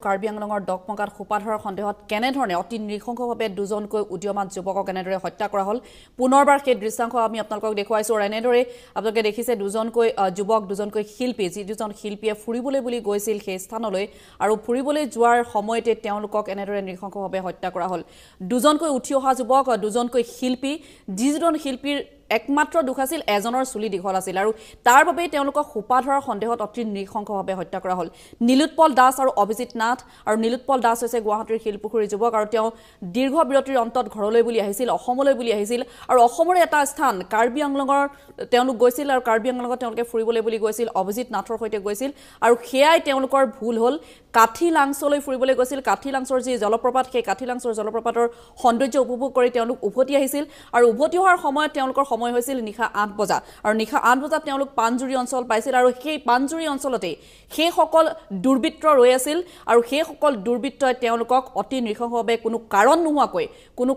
কাৰ্বি আংলঙৰ ডকমকাত খোপা ধৰাৰ সন্দেহত কেনেধৰণে অতি নৃশংসভাৱে দুজনকৈ উদীয়মান যুৱকক এনেদৰে হত্যা কৰা হ'ল পুনৰবাৰ সেই দৃশ্যাংশ আমি আপোনালোকক দেখুৱাইছো আৰু এনেদৰে আপোনালোকে দেখিছে দুজনকৈ যুৱক দুজনকৈ শিল্পী যি দুজন শিল্পীয়ে ফুৰিবলৈ বুলি গৈছিল সেই স্থানলৈ আৰু ফুৰিবলৈ যোৱাৰ সময়তে তেওঁলোকক এনেদৰে নৃশংসভাৱে হত্যা কৰা হ'ল দুজনকৈ উঠি অহা যুৱক দুজনকৈ শিল্পী যিজন শিল্পীৰ একমাত্ৰ দুখ আছিল এজনৰ চুলি দীঘল আছিল আৰু তাৰ বাবে তেওঁলোকক খোপা ধৰাৰ সন্দেহত অতি নৃশংসভাৱে হত্যা কৰা হ'ল নীলোৎপল দাস আৰু অভিজিত নাথ আৰু নীলোৎপল দাস হৈছে গুৱাহাটীৰ শিলপুখুৰীৰ যুৱক আৰু তেওঁ দীৰ্ঘ বিৰতিৰ অন্তত ঘৰলৈ বুলি আহিছিল অসমলৈ বুলি আহিছিল আৰু অসমৰ এটা স্থান কাৰ্বি আংলঙৰ তেওঁলোক গৈছিল আৰু কাৰ্বি আংলঙত তেওঁলোকে ফুৰিবলৈ বুলি গৈছিল অভিজিত নাথৰ সৈতে গৈছিল আৰু সেয়াই তেওঁলোকৰ ভুল হ'ল কাঠি লাংছলৈ ফুৰিবলৈ গৈছিল কাঠি লাংছৰ যি জলপ্ৰপাত সেই কাঠি লাংছৰ জলপ্ৰপাতৰ সৌন্দৰ্য উপভোগ কৰি তেওঁলোক উভতি আহিছিল আৰু উভতি অহাৰ সময়ত তেওঁলোকৰ সময় হৈছিল নিশা ৮ বজা আৰু নিশা ৮ বজাত তেওঁলোক পানজুৰি অঞ্চল পাইছিল আৰু সেই পানজুৰি অঞ্চলতে সেই সকল দুৰ্বৃত্ত ৰৈ আছিল আৰু সেই সকল দুৰ্বৃত্তই তেওঁলোকক অতি নৃশংসভাৱে কোনো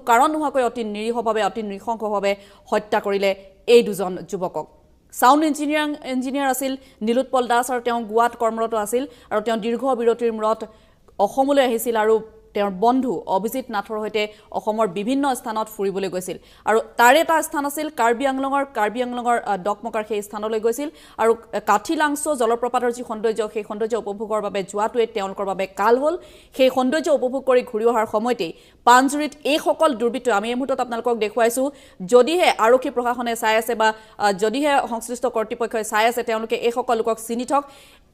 কাৰণ নোহোৱাকৈ অতি নিৰীহভাৱে অতি নৃশংসভাৱে হত্যা কৰিলে এই দুজন যুৱকক সাউণ্ড ইঞ্জিনিয়াৰ আছিল নীলোৎপল দাস আৰু তেওঁ গোৱাত কৰ্মৰত আছিল আৰু তেওঁ দীৰ্ঘ বিৰতিৰ মূৰত অসমলৈ আহিছিল আৰু তেওঁৰ বন্ধু অভিজিত নাথৰ সৈতে অসমৰ বিভিন্ন স্থানত ফুৰিবলৈ গৈছিল আৰু তাৰে এটা স্থান আছিল কাৰ্বি আংলঙৰ ডকমকাৰ সেই স্থানলৈ গৈছিল আৰু কাঠি লাংছ জলপ্ৰপাতৰ যি সৌন্দৰ্য সেই সৌন্দৰ্য উপভোগৰ বাবে যোৱাটোৱে তেওঁলোকৰ বাবে কাল হ'ল সেই সৌন্দৰ্য উপভোগ কৰি ঘূৰি অহাৰ সময়তেই পানজুৰিত এই সকল দুৰ্বৃত্ত আমি এই মুহূৰ্তত আপোনালোকক দেখুৱাইছো যদিহে আৰক্ষী প্ৰশাসনে চাই আছে বা যদিহে সংশ্লিষ্ট কৰ্তৃপক্ষই চাই আছে তেওঁলোকে এই সকল লোকক চিনি থক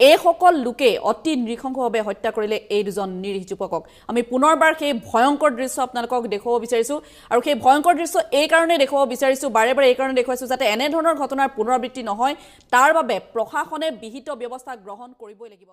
এই সকল লোকে অতি নৃশংসভাৱে হত্যা কৰিলে এই দুজন নিৰীহ যুৱকক আমি পুনৰবাৰ সেই ভয়ংকৰ দৃশ্য আপোনালোকক দেখুৱাব বিচাৰিছো আৰু সেই ভয়ংকৰ দৃশ্য এই কাৰণে দেখুৱাব বিচাৰিছো বাৰে বাৰে এই কাৰণে দেখুৱাইছো যাতে এনে ধৰণৰ ঘটনাৰ পুনৰাবৃত্তি নহয় তাৰ বাবে প্ৰশাসনে বিহিত ব্যৱস্থা গ্ৰহণ কৰিবই লাগিব